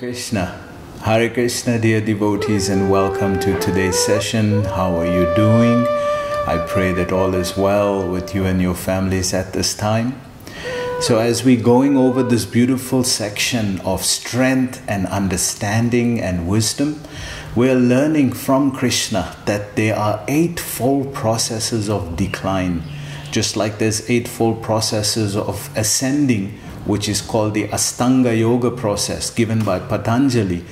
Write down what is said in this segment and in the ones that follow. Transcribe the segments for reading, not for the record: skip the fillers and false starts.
Krishna. Hare Krishna, dear devotees, and welcome to today's session. How are you doing? I pray that all is well with you and your families at this time. So as we're going over this beautiful section of strength and understanding and wisdom, we're learning from Krishna that there are eightfold processes of decline. Just like there's eightfold processes of ascending, which is called the Astanga Yoga process given by Patanjali.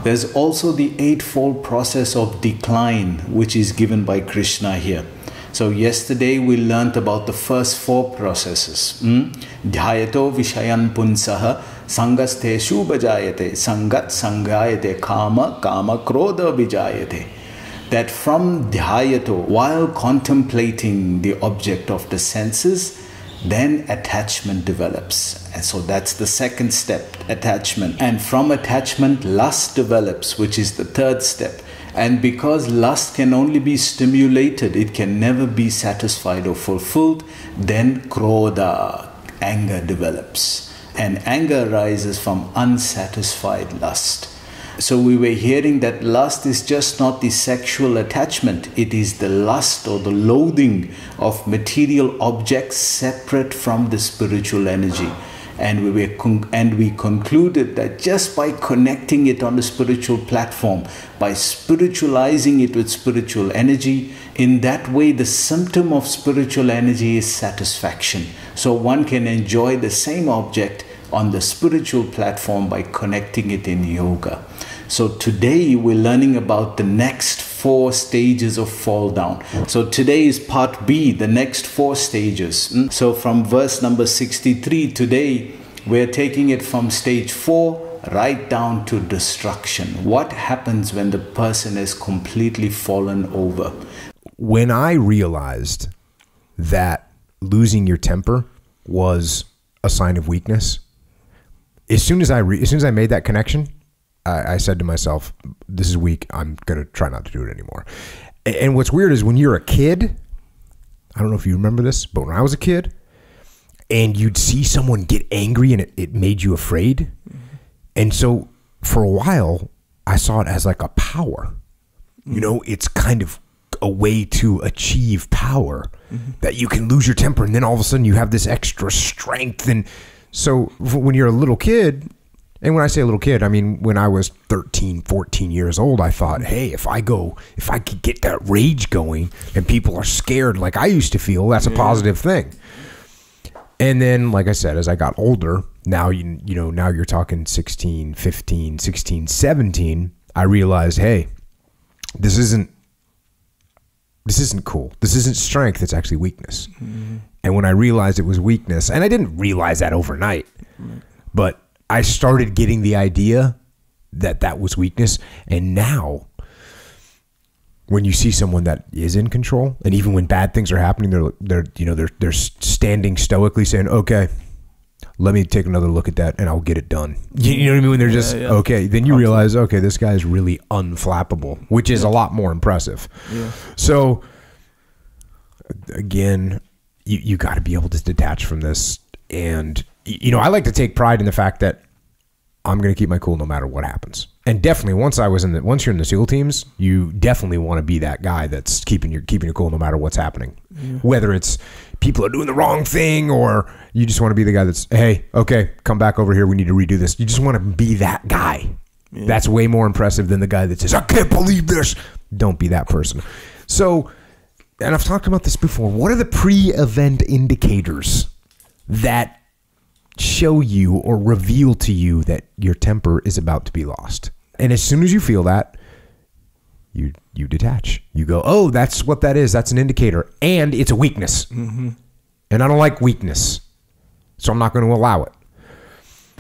There's also the eightfold process of decline, which is given by Krishna here. So yesterday we learnt about the first four processes. Dhyato Vishayan Punsaha Sangaste Shubhajayate Sangat Sangayate Kama Kama Krodha Vijayate. That from Dhyato, while contemplating the object of the senses, then attachment develops. And so that's the second step, attachment. And from attachment, lust develops, which is the third step. And because lust can only be stimulated, it can never be satisfied or fulfilled, then krodha, anger develops. And anger arises from unsatisfied lust. So we were hearing that lust is just not the sexual attachment, it is the lust or the loathing of material objects separate from the spiritual energy. And we concluded that just by connecting it on the spiritual platform, by spiritualizing it with spiritual energy, in that way the symptom of spiritual energy is satisfaction. So one can enjoy the same object on the spiritual platform by connecting it in yoga. So today we're learning about the next four stages of fall down. So today is part B, the next four stages. So from verse number 63 today, we're taking it from stage 4 right down to destruction. What happens when the person is completely fallen over? When I realized that losing your temper was a sign of weakness, as soon as I made that connection, I said to myself, this is weak. I'm going to try not to do it anymore. And what's weird is when you're a kid, I don't know if you remember this, but when I was a kid and you'd see someone get angry and it made you afraid. And so for a while, I saw it as like a power. You know, it's kind of a way to achieve power, that you can lose your temper and then all of a sudden you have this extra strength. And so when you're a little kid, and when I say a little kid, I mean, when I was 13, 14 years old, I thought, hey, if I could get that rage going and people are scared like I used to feel, that's a positive thing. And then, like I said, as I got older, now, now you're talking 16, 15, 16, 17, I realized, hey, this isn't cool. This isn't strength. It's actually weakness. And when I realized it was weakness, and I didn't realize that overnight, but I started getting the idea that that was weakness. And now when you see someone that is in control, and even when bad things are happening, they're standing stoically saying, okay, let me take another look at that and I'll get it done. You know what I mean? When they're just, okay, then you realize, okay, this guy is really unflappable, which is a lot more impressive. So again, you got to be able to detach from this. And I like to take pride in the fact that I'm going to keep my cool no matter what happens. And definitely once you're in the SEAL teams, you definitely want to be that guy that's keeping your cool no matter what's happening. Whether it's people are doing the wrong thing or you just want to be the guy that's, hey, okay, come back over here. We need to redo this. You just want to be that guy. That's way more impressive than the guy that says, I can't believe this. Don't be that person. So, and I've talked about this before. What are the pre-event indicators that show you or reveal to you that your temper is about to be lost? And as soon as you feel that, you detach. You go, oh, that's what that is. That's an indicator. And it's a weakness. And I don't like weakness. So I'm not going to allow it.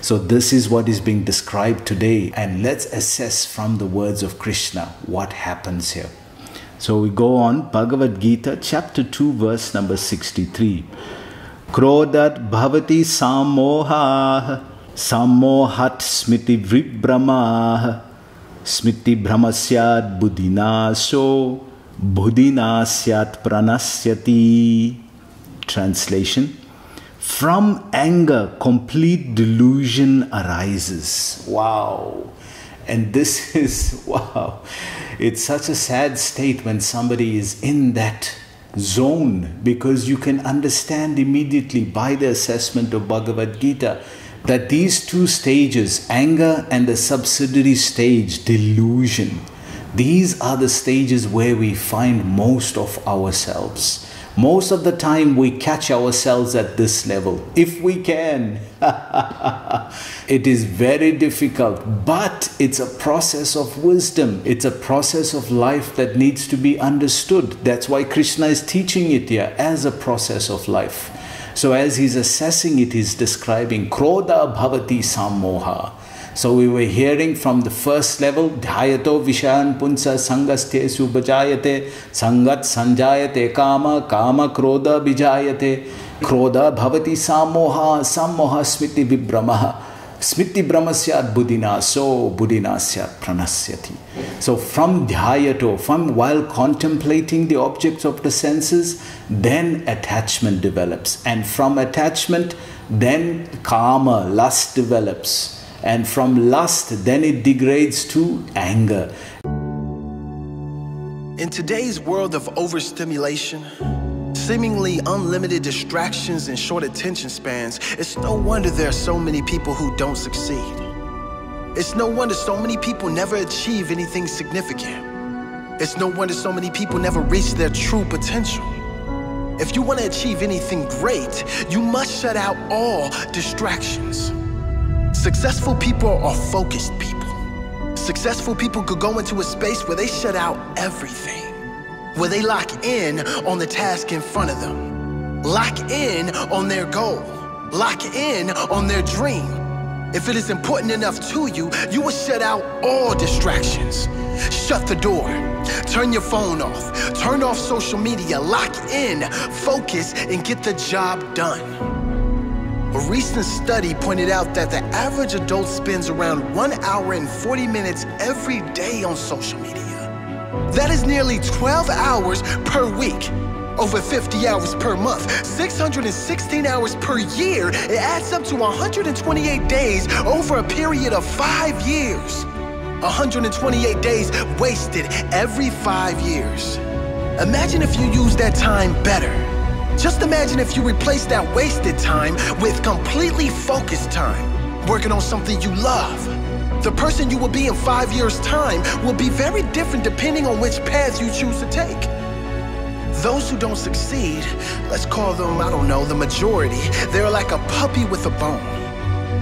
So this is what is being described today. And let's assess from the words of Krishna what happens here. So we go on, Bhagavad Gita, chapter 2, verse number 63. Krodat bhavati sammoha sammohat smiti vibhrama smiti brahmasyat buddhinaso buddhinasyat pranasyati. Translation: From anger, complete delusion arises. Wow. And this is, wow, it's such a sad state when somebody is in that zone, because you can understand immediately by the assessment of Bhagavad Gita that these two stages, anger and the subsidiary stage, delusion, these are the stages where we find most of ourselves. Most of the time we catch ourselves at this level, if we can. It is very difficult, but it's a process of wisdom. It's a process of life that needs to be understood. That's why Krishna is teaching it here as a process of life. So as he's assessing it, he's describing Krodha Bhavati Sammoha. So we were hearing from the first level, Dhyato Vishayan Punsa Sangaste Subhajayate, Sangat Sanjayate Kama, Kama Krodha Bijayate, Krodha Bhavati Sammoha, Sammoha Smiti Vibramaha, Smiti Brahmasyat Buddhina, so Buddhinasyat Pranasyati. So from Dhyato, from while contemplating the objects of the senses, then attachment develops. And from attachment, then Kama, lust develops. And from lust, then it degrades to anger. In today's world of overstimulation, seemingly unlimited distractions and short attention spans, it's no wonder there are so many people who don't succeed. It's no wonder so many people never achieve anything significant. It's no wonder so many people never reach their true potential. If you want to achieve anything great, you must shut out all distractions. Successful people are focused people. Successful people could go into a space where they shut out everything, where they lock in on the task in front of them, lock in on their goal, lock in on their dream. If it is important enough to you, you will shut out all distractions. Shut the door, turn your phone off, turn off social media, lock in, focus, and get the job done. A recent study pointed out that the average adult spends around 1 hour and 40 minutes every day on social media. That is nearly 12 hours per week, over 50 hours per month, 616 hours per year. It adds up to 128 days over a period of 5 years. 128 days wasted every 5 years. Imagine if you use that time better. Just imagine if you replace that wasted time with completely focused time, working on something you love. The person you will be in 5 years' time will be very different depending on which path you choose to take. Those who don't succeed, let's call them, I don't know, the majority, they're like a puppy with a bone.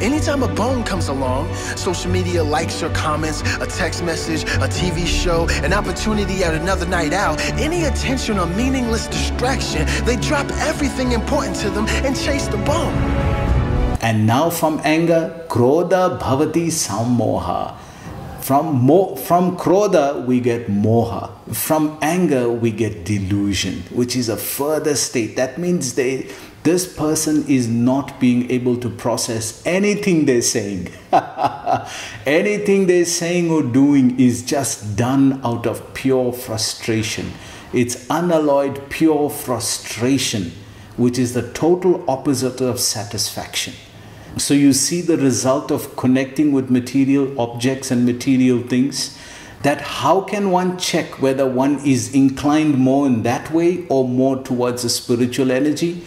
Anytime a bone comes along, social media likes or comments, a text message, a TV show, an opportunity at another night out, any attention or meaningless distraction, they drop everything important to them and chase the bone. And now from anger, Krodha Bhavati Sammoha. From Krodha, we get Moha. From anger, we get delusion, which is a further state. That means this person is not being able to process anything they're saying. Anything they're saying or doing is just done out of pure frustration. It's unalloyed pure frustration, which is the total opposite of satisfaction. So you see the result of connecting with material objects and material things, that how can one check whether one is inclined more in that way or more towards a spiritual energy?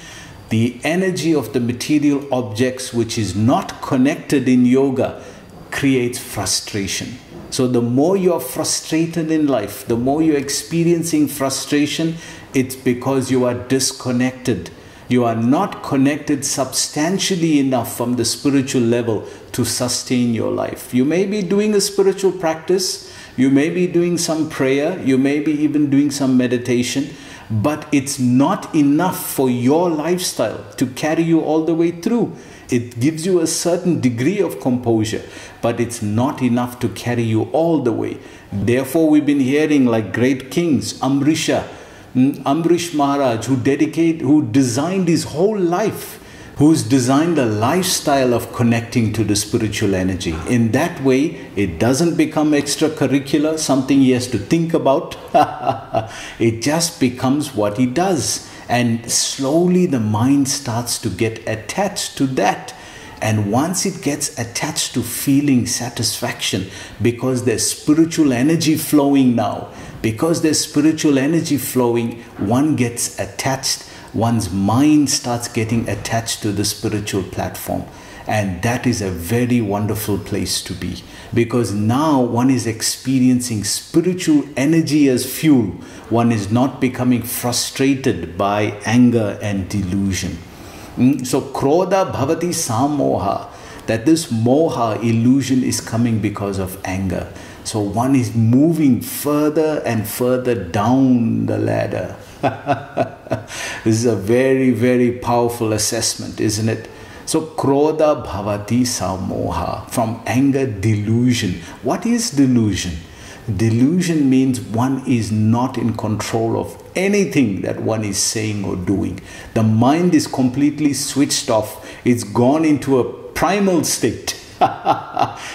The energy of the material objects, which is not connected in yoga, creates frustration. So the more you're frustrated in life, the more you're experiencing frustration, it's because you are disconnected. You are not connected substantially enough from the spiritual level to sustain your life. You may be doing a spiritual practice, you may be doing some prayer, you may be even doing some meditation, but it's not enough for your lifestyle to carry you all the way through. It gives you a certain degree of composure, but it's not enough to carry you all the way. Therefore, we've been hearing like great kings, Amrish Maharaj, who designed his whole life, who's designed a lifestyle of connecting to the spiritual energy. In that way, it doesn't become extracurricular, something he has to think about. It just becomes what he does. And slowly the mind starts to get attached to that. And once it gets attached to feeling satisfaction, because there's spiritual energy flowing now, because there's spiritual energy flowing, one gets attached, one's mind starts getting attached to the spiritual platform. And that is a very wonderful place to be, because now one is experiencing spiritual energy as fuel. One is not becoming frustrated by anger and delusion. So krodha bhavati samoha, that this moha illusion is coming because of anger. So one is moving further and further down the ladder. This is a very, very powerful assessment, isn't it? So krodha bhavati samoha, from anger, delusion. What is delusion? Delusion means one is not in control of anything that one is saying or doing. The mind is completely switched off. It's gone into a primal state.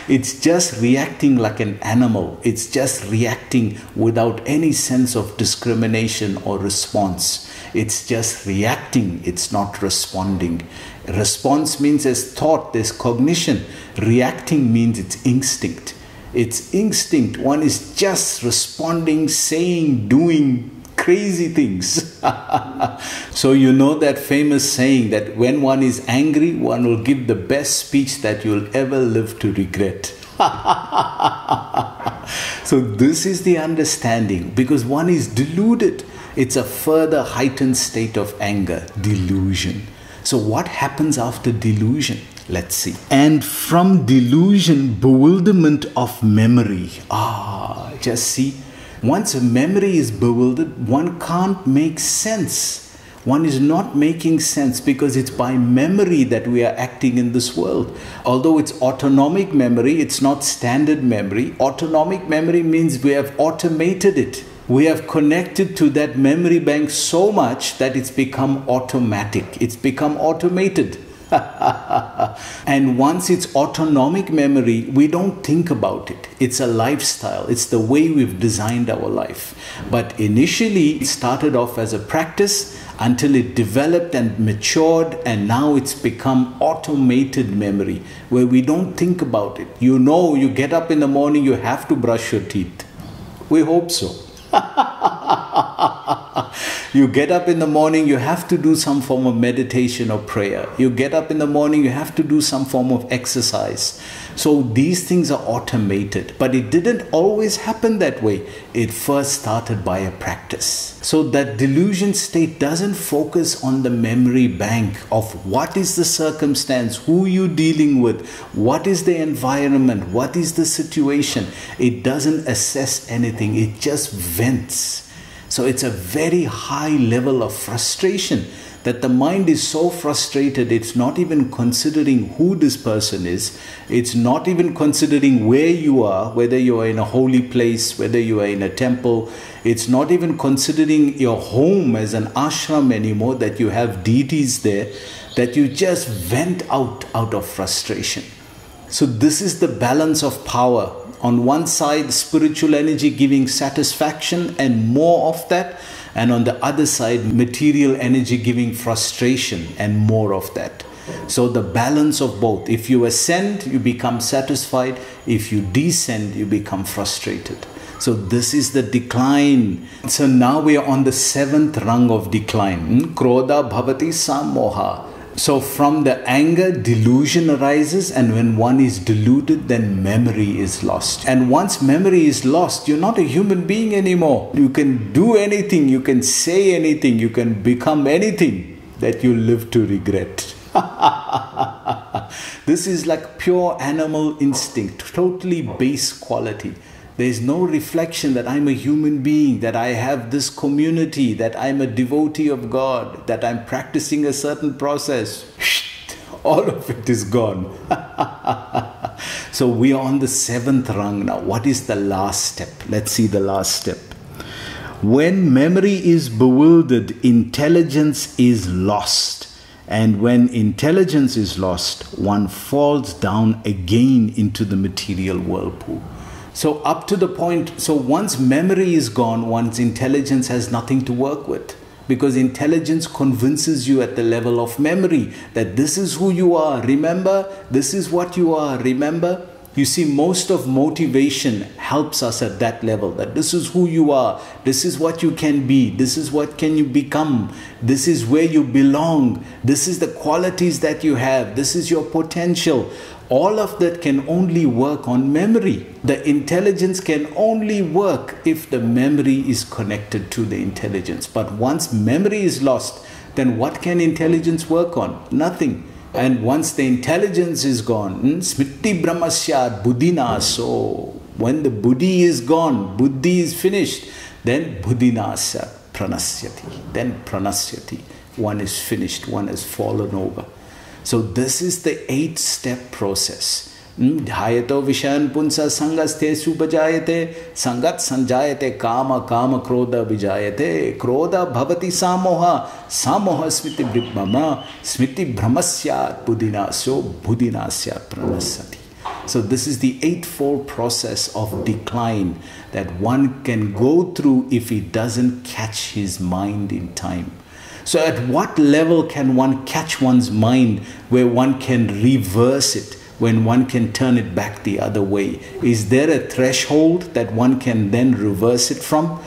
It's just reacting like an animal. It's just reacting without any sense of discrimination or response. It's just reacting. It's not responding. Response means there's thought, there's cognition. Reacting means it's instinct. It's instinct. One is just responding, saying, doing crazy things. So you know that famous saying that when one is angry, one will give the best speech that you'll ever live to regret. So this is the understanding, because one is deluded. It's a further heightened state of anger, delusion. So what happens after delusion? Let's see. And from delusion, bewilderment of memory. Just see. Once a memory is bewildered, one can't make sense. One is not making sense, because it's by memory that we are acting in this world. Although it's autonomic memory, it's not standard memory. Autonomic memory means we have automated it. We have connected to that memory bank so much that it's become automatic. It's become automated. And once it's autonomic memory, we don't think about it. It's a lifestyle. It's the way we've designed our life. But initially, it started off as a practice until it developed and matured, and now it's become automated memory, where we don't think about it. You know, you get up in the morning, you have to brush your teeth. We hope so. You get up in the morning, you have to do some form of meditation or prayer. You get up in the morning, you have to do some form of exercise. So these things are automated, but it didn't always happen that way. It first started by a practice. So that delusion state doesn't focus on the memory bank of what is the circumstance, who you're dealing with, what is the environment, what is the situation. It doesn't assess anything. It just vents. So it's a very high level of frustration, that the mind is so frustrated, it's not even considering who this person is. It's not even considering where you are, whether you are in a holy place, whether you are in a temple. It's not even considering your home as an ashram anymore, that you have deities there, that you just vent out of frustration. So this is the balance of power. On one side, spiritual energy giving satisfaction and more of that. And on the other side, material energy giving frustration and more of that. So the balance of both. If you ascend, you become satisfied. If you descend, you become frustrated. So this is the decline. So now we are on the 7th rung of decline. Krodha bhavati samoha. So from the anger, delusion arises, and when one is deluded, then memory is lost. And once memory is lost, you're not a human being anymore. You can do anything, you can say anything, you can become anything that you live to regret. This is like pure animal instinct, totally base quality. There is no reflection that I'm a human being, that I have this community, that I'm a devotee of God, that I'm practicing a certain process. All of it is gone. So we are on the 7th rung now. What is the last step? Let's see the last step. When memory is bewildered, intelligence is lost. And when intelligence is lost, one falls down again into the material whirlpool. So up to the point, so once memory is gone, one's intelligence has nothing to work with. Because intelligence convinces you at the level of memory that this is who you are. Remember, this is what you are. Remember. You see, most of motivation helps us at that level, that this is who you are, this is what you can be, this is what can you become, this is where you belong, this is the qualities that you have, this is your potential. All of that can only work on memory. The intelligence can only work if the memory is connected to the intelligence. But once memory is lost, then what can intelligence work on? Nothing. And once the intelligence is gone, smriti brahmasyat buddhinaso. When the buddhi is gone, buddhi is finished, then buddhinasa pranasyati. Then pranasyati. One is finished, one has fallen over. So this is the 8-step process. Dhyato vishayan punsa sangaste subhajayate sangat sanjayate kama kama krodha vijayate krodha bhavati samoha samoha smiti brahmama smiti brahmasyat buddhinaso buddhinasya pranasati. So this is the 8-fold process of decline that one can go through if he doesn't catch his mind in time. So at what level can one catch one's mind where one can reverse it, when one can turn it back the other way? Is there a threshold that one can then reverse it from?